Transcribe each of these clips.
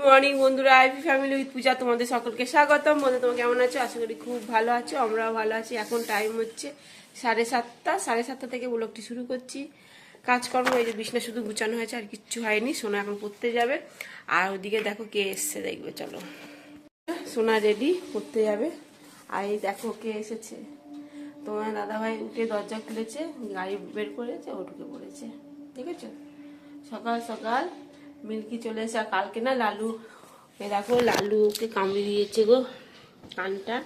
Morning বন্ধুরা, IP family with পূজা তোমাদের সকলকে স্বাগতম। বন্ধু তোমরা কেমন আছো? আশা করি খুব ভালো আছো, আমরাও ভালো আছি। এখন টাইম হচ্ছে 7:30। 7:30 থেকে ব্লগটি শুরু করছি। কাজকর্ম এই যে বিছনা শুধু গুছানো হয়েছে, আর কিচ্ছু হয়নি। সোনা এখন পড়তে যাবে, আর ওদিকে দেখো কে এসছে, দেখবে চলো। সোনা রেডি, পড়তে যাবে। আর এই দেখো কে এসেছে, তোমার দাদাভাই উঠে দরজা খুলেছে, গাড়ি বের করেছে, ও ঢুকে পড়েছে। ঠিক আছে, সকাল সকাল মিল্কি চলে এসে। আর কালকে না লালু, দেখো লালুকে কামড়ে দিয়েছে গো কানটা।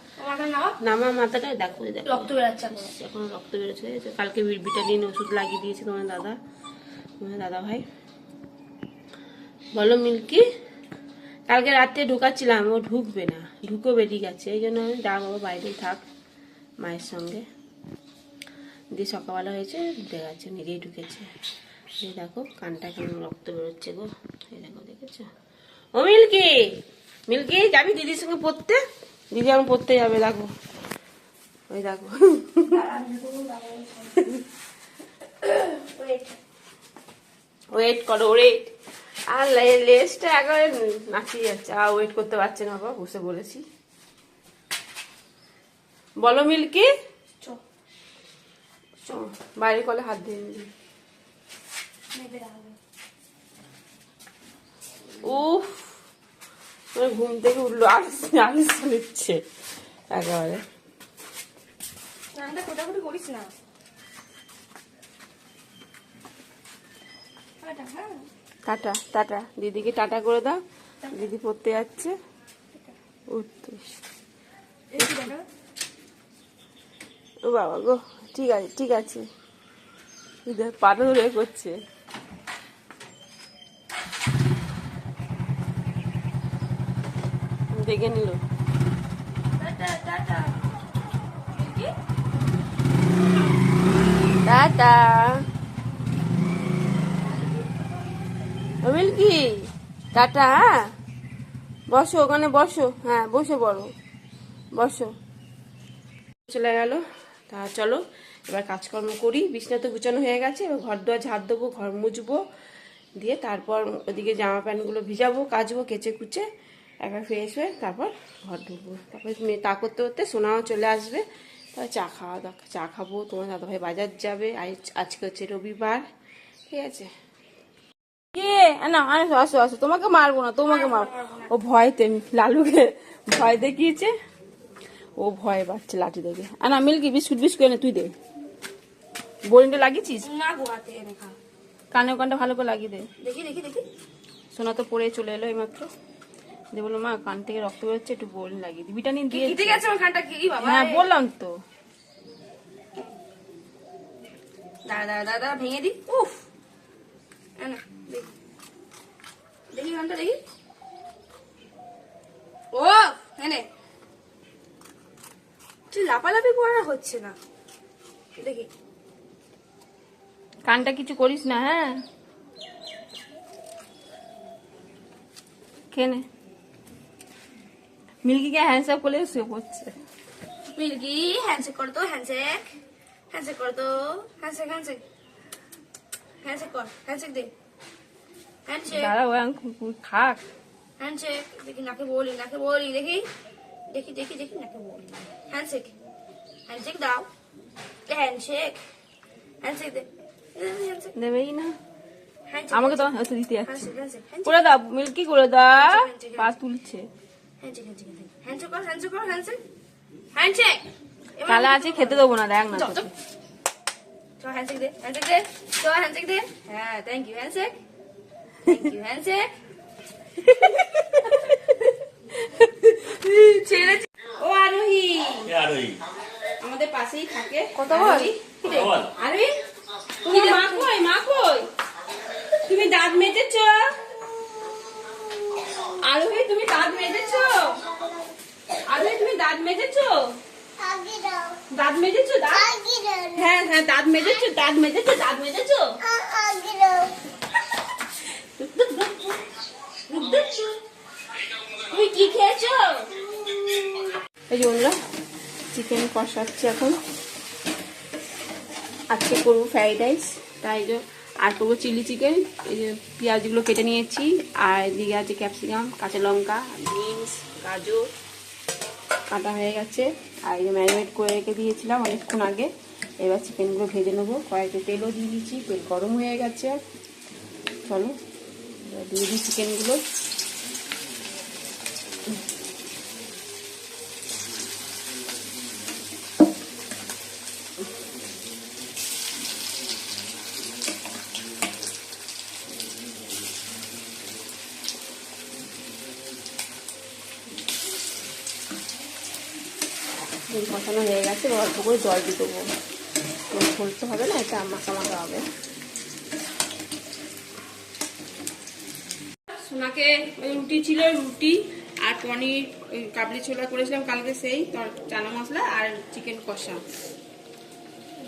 নামা মাথাটা দেখো, রক্ত বেরোচ্ছে, এখন রক্ত বেরোচ্ছে। কালকে ভিটামিন ওষুধ লাগিয়ে দিয়েছে তোমার দাদা ভাই। বলো মিল্কি, কালকে রাত্রে ঢুকাচ্ছিলাম, ও ঢুকবে না, ঢুকো বেরিয়ে গেছে। এই জন্য আমি ডাক, বাবা বাইরেই থাক মায়ের সঙ্গে। দিয়ে সকালবেলা হয়েছে, ঢুকে গেছে, নিজেই ঢুকেছে। এই দেখো কানটা কেমন রক্ত বেরোচ্ছে গো, এই দেখো, দেখেছো? ও মিল্কি, মিল্কি যাবি দিদির সঙ্গে পড়তে? দিদি এখন পড়তে যাবে, দেখো ওই দেখো। ওয়েট করো, ওয়েট। আর লেজটা একেবারে নাচিয়ে যাচ্ছে, আর ওয়েট করতে পারছে না বাবা, বসে বলেছি। বলো মিল্কি, বাইরে কলে হাত দিয়ে নিবি। উফ, ঘুম থেকে উঠলো, আলিস নিচ্ছে একেবারে। করিস না, টাটা টাটা, দিদিকে টাটা করে দাও। দিদি পড়তে যাচ্ছে, উঠতে। ও বাবা গো, ঠিক আছে ঠিক আছে, পাটা ধরে করছে। দেখে নিল। Tata Milky, tata. হ্যাঁ বসো, ওখানে বসো, হ্যাঁ বসে পড়ো, বসো। চলে গেল। তা চলো এবার কাজকর্ম করি। বিছনা তো গুছানো হয়ে গেছে, এবার ঘর দোয়া ঝাড় দেবো, ঘর মুছবো, দিয়ে তারপর ওদিকে জামা প্যান্টগুলো ভিজাবো, কাচবো, কেচে কুচে একবার ফ্রেশ হয়ে তারপর ঘর ঢুকবো। তারপরে তা করতে করতে সোনাও চলে আসবে, তারপর চা খাবো। তোমার দাদাভাই বাজার যাবে, আজকে হচ্ছে রবিবার। ঠিক আছে, কে না আসো আসো আসো, তোমাকে মারবো না, তোমাকে মারবো। ও ভয়তে, লালুকে ভয় দেখিয়েছে, ও ভয় পাচ্ছে লাঠি দেখে। না মিল্কি, বিস্কুট বিস্কুট এনে তুই দে। বোরিংটা লাগিয়েছিস? কানে ওখানটা ভালো করে লাগিয়ে দে। দেখি দেখি দেখি। সোনা তো পড়ে চলে এলো এইমাত্র, দিয়ে বললো মা কান থেকে রক্ত বেরোচ্ছে, একটু বোরিং লাগিয়ে দিই, ভিটামিন দিয়ে। ঠিক আছে, আমার কানটা কি বাবা? হ্যাঁ বললাম তো। দাদা দাদা ভেঙে দি। উফ, দেখি কানটা দেখি। ও এনে তুই লাপালাপি করা হচ্ছে না, দেখি। কানটা কিছু করিস না, হ্যাঁ খেনে। মিল্কিকে হ্যান্ডশেক করলে শুয়ে পড়ছে। মিল্কি হ্যান্ডশেক কর তো, হ্যান্ডশেক, হ্যান্ডশেক কর তো, হ্যান্ডশেক, হ্যান্ডশেক, হ্যান্ডশেক কর, হ্যান্ডশেক দে, হ্যান্ডশেক, দাঁড়া ও খাক। হ্যান্ডশেক দেখি, নাকে বলি, নাকে বলি, দেখি দেখি দেখি দেখি, নাকে বলি। হ্যান্ডশেক, হ্যান্ডশেক দাও, হ্যান্ডশেক, হ্যান্ডশেক দে, হ্যান্ডশেক দেবেই না হ্যান্ডশেক, আমাকে, তো হয়তো দিতে যাচ্ছে। হ্যান্ডশেক, হ্যান্ডশেক, হ্যান্ডশেক, করে দাও মিল্কি, করে দাও। পা তুলছে। হ্যান্ডশেক, হ্যান্ডশেক, হ্যান্ডশেক কর, হ্যান্ডশেক কর, হ্যান্ডশেক, হ্যান্ডশেক। কালা আছে, খেতে দেবো না, দেখ না। চ হ্যান্ডশেক দে, হ্যান্ডশেক দে, চ হ্যান্ডশেক দে। হ্যাঁ thank you, handshake, thank you, handshake. ছেড়ে। ও আরোহী, আমাদের পাশেই থাকে। কত বল? আরোহী, তুমি মা কই, মা কই? তুমি দাঁত মেজেছ? আরোহী তুমি দাঁত মেজেছ? আরোহী তুমি দাঁত মেজেছ? দাঁত মেজেছো? হ্যাঁ হ্যাঁ, দাঁত মেজেছো, দাঁত মেজেছো, দাঁত মেজেছো। তুমি কি খেয়েছো? এই যে বন্ধুরা, চিকেন কষাচ্ছি এখন। আজকে করবো ফ্রাইড রাইস, তাই যে আর করবো চিলি চিকেন। এই যে পেঁয়াজগুলো কেটে নিয়েছি, আর এদিকে আছে ক্যাপসিকাম, কাঁচা লঙ্কা, বিনস, গাজর কাটা হয়ে গেছে। আর এই যে ম্যারিনেট করে রেখে দিয়েছিলাম অনেকক্ষণ আগে। এবার চিকেনগুলো ভেজে নেবো। কয়েকটা তেলও দিয়ে দিয়েছি, তেল গরম হয়ে গেছে। চলো এবার দিয়ে দিই চিকেনগুলো। তেল কষানো হয়ে গেছে, অল্প করে জল দিয়ে দেবো। সরষে হবে না, এটা মাখা মাখা হবে। সোনাকে রুটি ছিল, রুটি আর পনির ওই কাবলি ছোলা করেছিলাম কালকে, সেই চানা মশলা আর চিকেন কষা।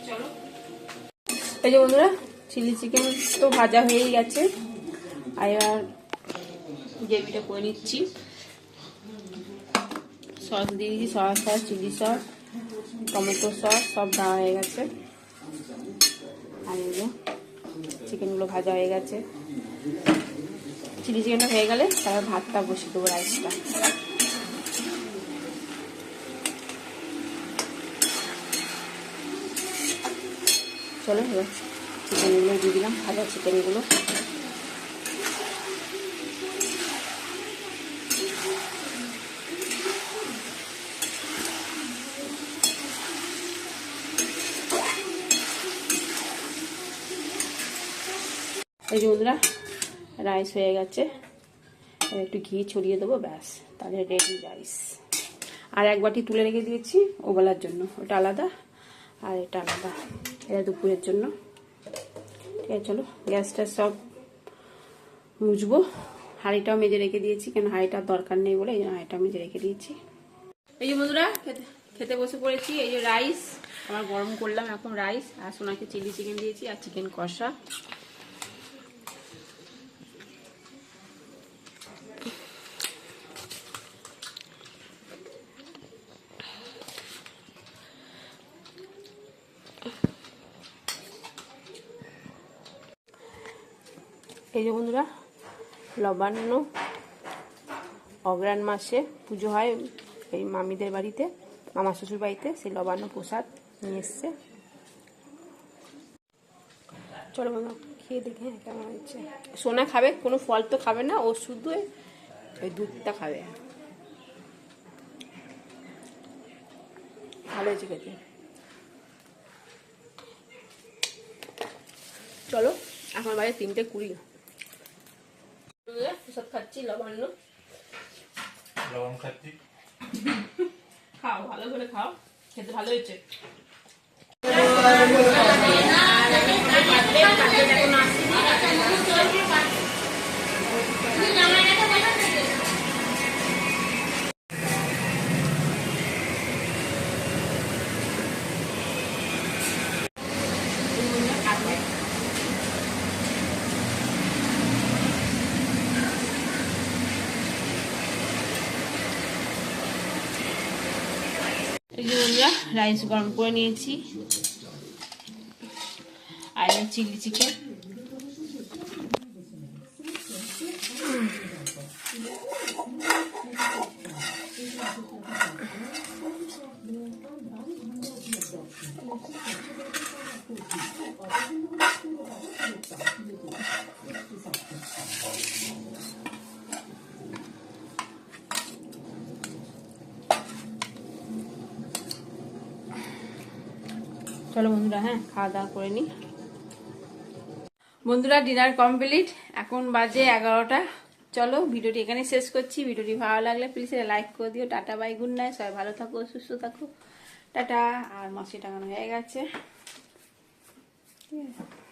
চলো এই যে বন্ধুরা, চিলি চিকেন তো ভাজা হয়েই গেছে। আর এবার গ্রেভিটা করে নিচ্ছি। সস দিয়ে দিচ্ছি, soya sauce, chilli sauce, tomato sauce সব দেওয়া হয়ে গেছে। আর এই যে চিকেনগুলো ভাজা হয়ে গেছে। চিলি চিকেনটা হয়ে গেলে তারপর ভাতটা বসিয়ে দেবো, রাইসটা। চলো এবার চিকেনগুলো দিয়ে দিলাম, ভাজা চিকেনগুলো। এই যে বন্ধুরা, রাইস হয়ে গেছে। একটু ঘি ছড়িয়ে দেবো, ব্যাস তাহলে রেডি রাইস। আর এক বাটি তুলে রেখে দিয়েছি ওবেলার জন্য, ওটা আলাদা আর এটা আলাদা, এটা দুপুরের জন্য। ঠিক আছে, চলো গ্যাসটা সব মুছবো। হাঁড়িটাও মেজে রেখে দিয়েছি, কেন হাঁড়িটার দরকার নেই বলে এই জন্য হাঁড়িটা মেজে রেখে দিয়েছি। এই যে বন্ধুরা, খেতে বসে পড়েছি। এই যে রাইস আমার গরম করলাম এখন রাইস, আর সোনাকে চিলি চিকেন দিয়েছি আর চিকেন কষা। এই যে বন্ধুরা, নবান্ন অগ্রহায়ণ মাসে পুজো হয় এই মামিদের বাড়িতে, মামা শ্বশুর বাড়িতে, সেই নবান্ন প্রসাদ নিয়ে এসছে। চলো বন্ধুরা খেয়ে দেখে কেমন হচ্ছে। সোনা খাবে, কোনো ফল তো খাবে না, ও শুধু ওই দুধটা খাবে। ভালো হয়েছে খেতে। চলো এখন বাজে 3:20। প্রসাদ খাচ্ছি, লবণ খাচ্ছি। খাও, ভালো করে খাও, খেতে ভালো হয়েছে। এই যে বন্ধুরা, রাইস গরম করে নিয়েছি, আর চিলি চিকেন। চলো বন্ধুরা, হ্যাঁ খাওয়া দাওয়া করে নি। বন্ধুরা ডিনার কমপ্লিট, এখন বাজে 11টা। চলো ভিডিওটি এখানে শেষ করছি। ভিডিওটি ভালো লাগলে প্লিজ লাইক করে দিও। টাটা বাই, গুড নাইট, সবাই ভালো থাকো, সুস্থ থাকো, টাটা। আর মাসি টাঙানো হয়ে গেছে, ঠিক আছে।